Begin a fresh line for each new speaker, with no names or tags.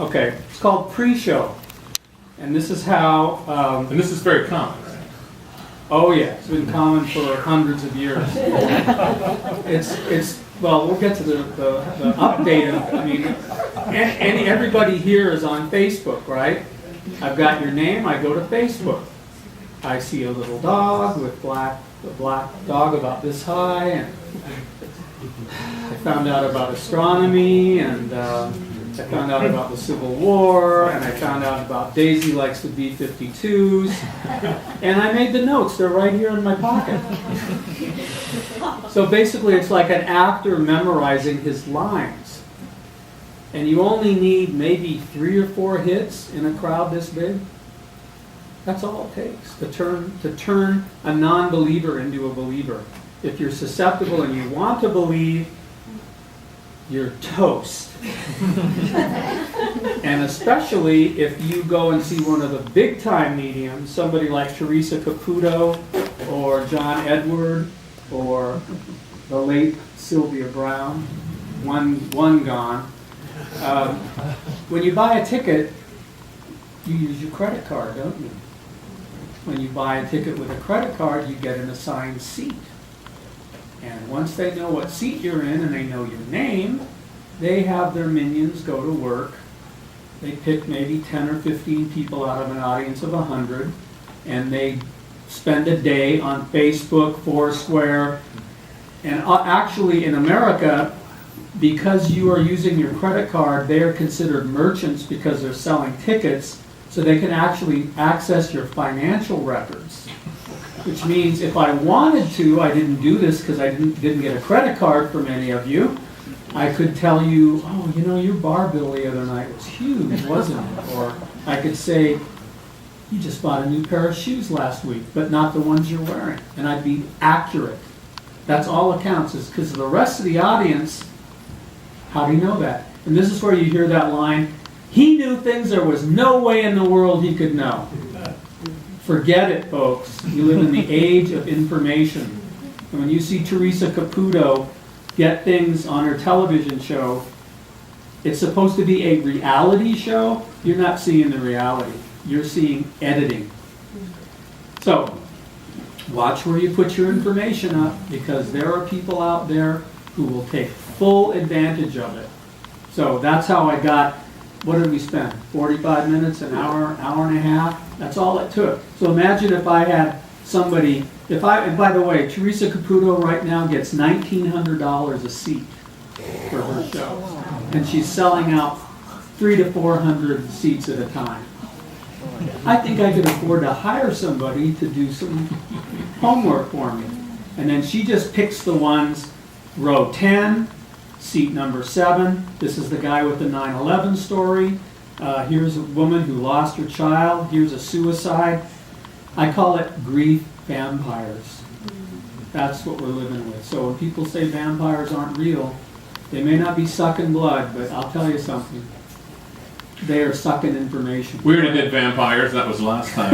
Okay, it's called pre-show. And this is how,
And this is very common, right?
oh yeah, it's been common for hundreds of years. Well, we'll get to the update of, I mean, and everybody here is on Facebook, right? I've got your name, I go to Facebook. I see a little dog with a black dog about this high, and I found out about astronomy, and I found out about the Civil War, and I found out about Daisy likes the B-52s, and I made the notes. They're right here in my pocket. So basically, it's like an actor memorizing his lines. And you only need maybe 3 or 4 hits in a crowd this big. That's all it takes to turn a non-believer into a believer. If you're susceptible and you want to believe, you're toast. And especially if you go and see one of the big-time mediums, somebody like Teresa Caputo or John Edward or the late Sylvia Brown, one gone. When you buy a ticket, you use your credit card, don't you? When you buy a ticket with a credit card, you get an assigned seat. And once they know what seat you're in and they know your name, they have their minions go to work. They pick maybe 10 or 15 people out of an audience of 100, and they spend a day on Facebook, Foursquare, and actually in America, because you are using your credit card, they are considered merchants because they're selling tickets, so they can actually access your financial records. Which means if I wanted to, I didn't do this because I didn't get a credit card for many of you, I could tell you, oh, you know, your bar bill the other night was huge, wasn't it? Or I could say, you just bought a new pair of shoes last week, but not the ones you're wearing. And I'd be accurate. That's all it counts, is because the rest of the audience, how do you know that? And this is where you hear that line, he knew things there was no way in the world he could know. Forget it, folks. You live in the age of information. And when you see Teresa Caputo get things on her television show, it's supposed to be a reality show. You're not seeing the reality. You're seeing editing. So, watch where you put your information up, because there are people out there who will take full advantage of it. So that's how I got, what did we spend? 45 minutes, an hour, hour and a half? That's all it took. So imagine if I had somebody, and by the way, Teresa Caputo right now gets $1,900 a seat for her show. And she's selling out 300 to 400 seats at a time. I think I could afford to hire somebody to do some homework for me. And then she just picks the ones, row 10, seat number 7. This is the guy with the 9/11 story. Here's a woman who lost her child. Here's a suicide. I call it grief vampires. That's what we're living with. So when people say vampires aren't real, they may not be sucking blood, but I'll tell you something. They are sucking information.
We already did vampires. That was last time.